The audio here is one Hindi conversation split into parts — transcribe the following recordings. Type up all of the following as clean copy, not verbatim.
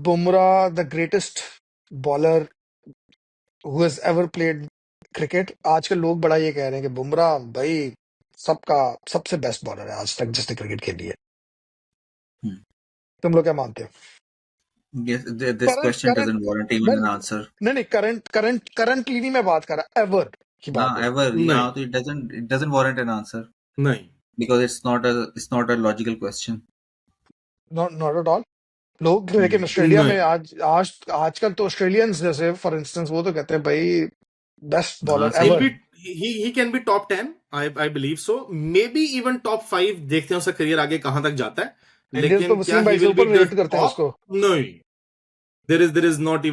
Bumrah the greatest bowler who has ever played cricket? आजकल लोग बड़ा ये कह रहे हैं कि बुमराह भाई सबका सबसे बेस्ट बॉलर है आज तक जिसने क्रिकेट खेली है। Hmm. तुम लोग क्या मानते हो? Yes, this current question current doesn't warrant even नहीं an answer. नहीं करंटली नहीं मैं बात कर रहा, एवर की बात हाँ, है। ever. नहीं यहाँ तो it doesn't warrant an answer नहीं because it's not a logical question. Not at all. लोग लेकिन ऑस्ट्रेलिया में नहीं आजकल तो ऑस्ट्रेलियंस जैसे फॉर इंस्टेंस वो तो कहते हैं भाई बेस्ट हाँ बॉलर सही he'll ever. be he can be top 10. I believe so, maybe even top 5. देखते हैं उसका करियर आगे कहां तक जाता है, इंडियंस तो लेकिन क्या वसीम he भाई से will be ऊपर the रेट करते हैं top? उसको। नहीं, there is not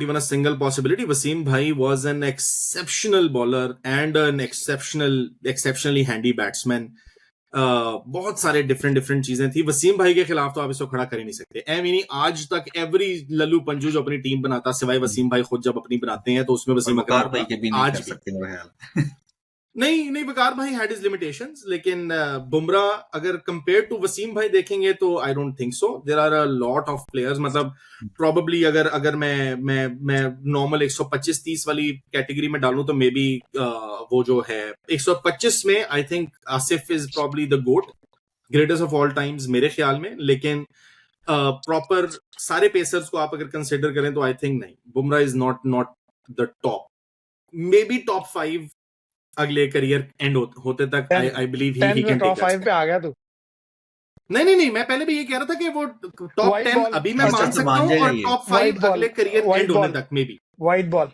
even a single possibility. Wasim Bhai was an exceptional bowler and an exceptionally handy batsman. बहुत सारे डिफरेंट चीजें थी। वसीम भाई के खिलाफ तो आप इसको खड़ा कर ही नहीं सकते। मीनी आज तक एवरी लल्लू पंजू जो अपनी टीम बनाता, सिवाय वसीम भाई खुद जब अपनी बनाते हैं तो उसमें और वसीम वकार अकरम भाई होगा। के भी नहीं आज कर भी सकते मेरा ख्याल। नहीं, वकार भाई हैड हिज लिमिटेशंस, लेकिन बुमराह अगर कंपेयर टू वसीम भाई देखेंगे तो I don't think so. There are a lot of players, मतलब प्रोबेबली अगर मैं नॉर्मल 125-30 वाली कैटेगरी में डालूं तो मे बी वो जो है 125 में I think Asif is probably the GOAT, greatest of all times मेरे ख्याल में। लेकिन प्रॉपर सारे पेसर्स को आप अगर कंसिडर करें तो आई थिंक नहीं, Bumrah is not the top, may be top 5 अगले करियर एंड होते तक। I believe he 10 can top take that 5 पे स्टेप। आ गया तू। नहीं, मैं पहले भी ये कह रहा था कि वो टॉप वाइट 10 बॉल, अभी मैं अच्छा मान तो सकता मान हूँ, जाएगा और ये। टॉप वाइट 5 बॉल, अगले करियर वाइट एंड होने बॉल, तक may be. White ball,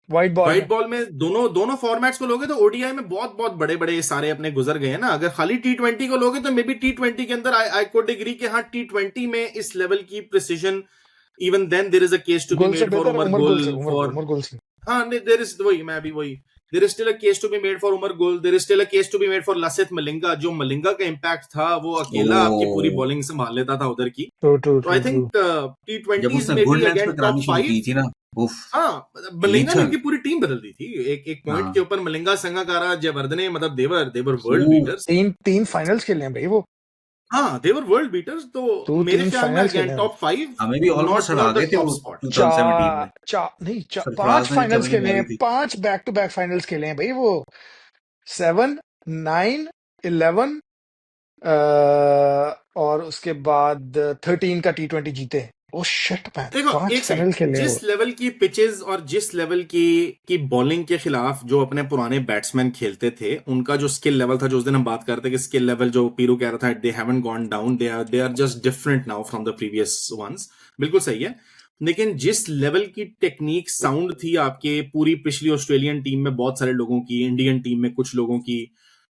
white ball white में बॉल में दोनों फॉर्मेट्स को लोगे तो ओडीआई में बहुत बड़े सारे अपने गुजर गए हैं ना। अगर खाली T20 को लोगे तो मे बी T20 के अंदर आई कुड एग्री कि हाँ T20 में इस लेवल की precision, even then there is a case to be goal से मेड फॉर बेहतर उमर उमर गोल से, गुल फॉर उमर गोल से। हाँ, देयर इज वही there is still a case to be made for Umar Gul, there is still a case to be made for Lasith Malinga. जो मलिंगा का इम्पैक्ट था वो अकेला आपकी पूरी ओ बॉलिंग संभाल लेता था उधर की। ट्रू ट्रू तो आई ट्रू ट्रू। थिंक जब T20s उसने में गुड भी लेंथ पे अगेन करानी टॉप शुरू 5। की थी ना, उफ, हाँ, मलिंगा ने लीथल। इनकी पूरी टीम बदल दी थी। एक पॉइंट हाँ के ऊपर मलिंगा, संगाकारा, जयवर्धने, मतलब देवर वर्ल्ड ऊफ, बीटर्स। तीन फाइनल्स खेले हैं भाई वो। हाँ, देवर वर्ल्ड बीटर्स। तो तू मेरे 3 ख्याल में फाइनल्स अगेन खेले हैं। टॉप 5, हमें भी ऑलमोस्ट हरा नॉट गए द थे टॉप वो स्पॉट। 2017 में। नहीं 5 सरफराज ने फाइनल्स जबड़ी खेले मारी हैं, थी। 5 बैक टू बैक फाइनल्स खेले हैं भाई वो। 7, 9, 11 और उसके बाद 13 का T20 जीते। ओ शिट मैन, देखो 5 एक फाइनल सेकंड, खेले हैं वो। जिस लेवल की पिचेस और जिस लेवल की बॉलिंग के खिलाफ जो अपने पुराने बैट्समैन खेलते थे, उनका जो स्किल लेवल था, जो उस दिन हम बात करते कि स्किल लेवल जो पीरू कह रहा था, they haven't gone down, they are just different now from the previous ones. बिल्कुल सही है। लेकिन जिस लेवल की टेक्निक साउंड थी आपके पूरी पिछली ऑस्ट्रेलियन टीम में, बहुत सारे लोगों की, इंडियन टीम में कुछ लोगों की,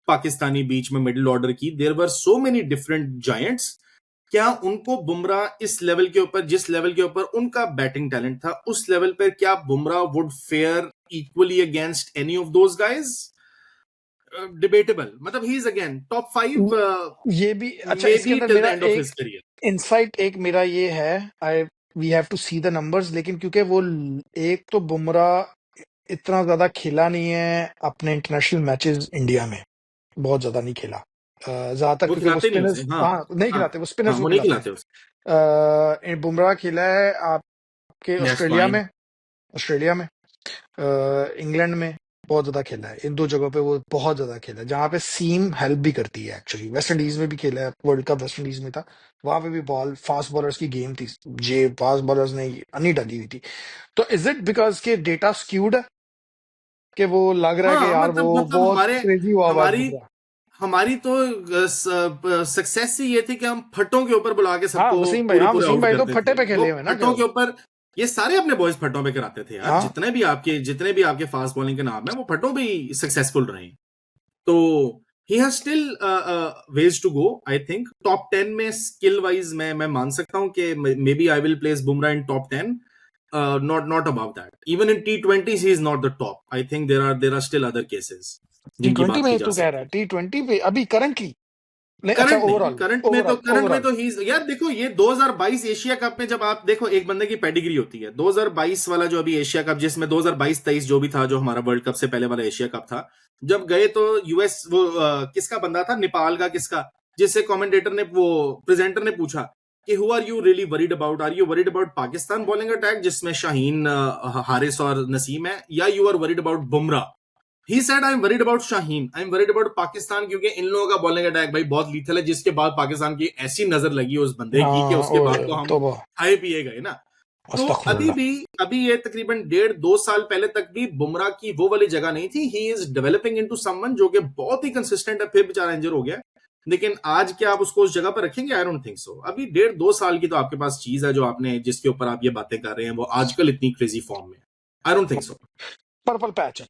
पाकिस्तानी बीच में मिडिल ऑर्डर की, there were so many different giants. क्या उनको बुमराह इस लेवल के ऊपर, जिस लेवल के ऊपर उनका बैटिंग टैलेंट था, उस लेवल पर क्या Bumrah would fair equally against any of those guys? Debatable. मतलब ही इज अगेन टॉप 5 ये भी अच्छा, मे इसके बी अंदर टिल द मेरा एंड ऑफ एक हिज करियर। इंसाइट एक मेरा ये है, I we have to see the numbers. लेकिन क्योंकि वो एक तो बुमराह इतना ज्यादा खेला नहीं है अपने इंटरनेशनल मैचेस इंडिया में, बहुत ज्यादा नहीं खेला ज्यादातर, वो क्योंकि वो खिलाते नहीं उसे। स्पिनर्स, हाँ हाँ नहीं हाँ खिलाते, वो स्पिनर्स हाँ, को वो नहीं खिलाते खिलाते उसे। हैं। बुमराह खेला है आपके दैट्स ऑस्ट्रेलिया फाइन। में, ऑस्ट्रेलिया में, इंग्लैंड में बहुत ज्यादा खेला है। इन दो जगहों पे वो बहुत ज्यादा खेला है, जहाँ पे सीम हेल्प भी करती है एक्चुअली। वेस्ट इंडीज में भी खेला है, वर्ल्ड कप वेस्ट इंडीज में था, वहां पे भी बॉल फास्ट बॉलर्स की गेम थी, जे फास्ट बॉलर्स ने अन्नी डाली हुई थी। तो इज इट बिकॉज के डेटा स्क्यूड है कि वो लग रहा है कि हाँ, यार वो मतलब बहुत क्रेजी हुआ हुआ है हमारी बुमराह? हमारी तो सक्सेस ही ये थी कि हम फट्टों के ऊपर बुला के हाँ सबको वसीम भाई, पूरे हाँ पूरे वसीम आउट भाई तो करते फटे थे। पे वो खेले हुए ना फट्टों जो। के ऊपर ये सारे अपने बॉयज फट्टों पे कराते थे यार। हाँ जितने भी आपके फास्ट बॉलिंग के नाम है, वो फट्टों भी सक्सेसफुल रहे हैं। तो he has still ways to go. I think top 10 में स्किल वाइज मैं मान सकता हूँ कि may be I will place Bumrah in top 10, not above that. Even in T20s he is not the top. I think there are still other cases जिनकी T20 बात की में जा तू कह रहा सकती है? T20 पे अभी करंटली नहीं, अच्छा करंट नहीं, ओवरऑल, करंट में ओवरऑल तो ही, यार देखो ये 2022 एशिया कप में जब आप देखो, एक बंदे की पेडिग्री होती है। 2022 वाला जो अभी एशिया कप, जिसमें 2022-23 जो भी था, जो हमारा वर्ल्ड कप से पहले वाला एशिया कप था, जब गए तो यूएस वो किसका बंदा था, नेपाल का किसका, जिससे कमेंटेटर ने, वो प्रेजेंटर ने पूछा कि who are you really worried about? Are you worried about Pakistan bowling attack जिसमें शाहीन, हारिस और नसीम है, या you are worried about Bumrah? He said I'm worried about Shaheen, I'm worried about Pakistan, क्योंकि इन लोगों का बॉलिंग अटैक भाई बहुत लीथल है, जिसके बाद पाकिस्तान की ऐसी नजर लगी उस बंदे की कि हाँ, उसके बाद तो हम तौबा, खाए पिए गए ना। तो अस्तगफुरुल्लाह। अभी ये तकरीबन 1.5-2 साल पहले तक भी बुमराह की वो वाली जगह नहीं थी। He is developing into someone जो कि बहुत ही कंसिस्टेंट है, फिर बेचारा इंजर हो गया। लेकिन आज क्या आप उसको उस जगह पर रखेंगे? आई डोंट थिंक सो। अभी 1.5-2 साल की तो आपके पास चीज है जो आपने, जिसके ऊपर आप ये बातें कर रहे हैं, वो आजकल इतनी क्रेजी फॉर्म में। आई don't think so. Purple patch है।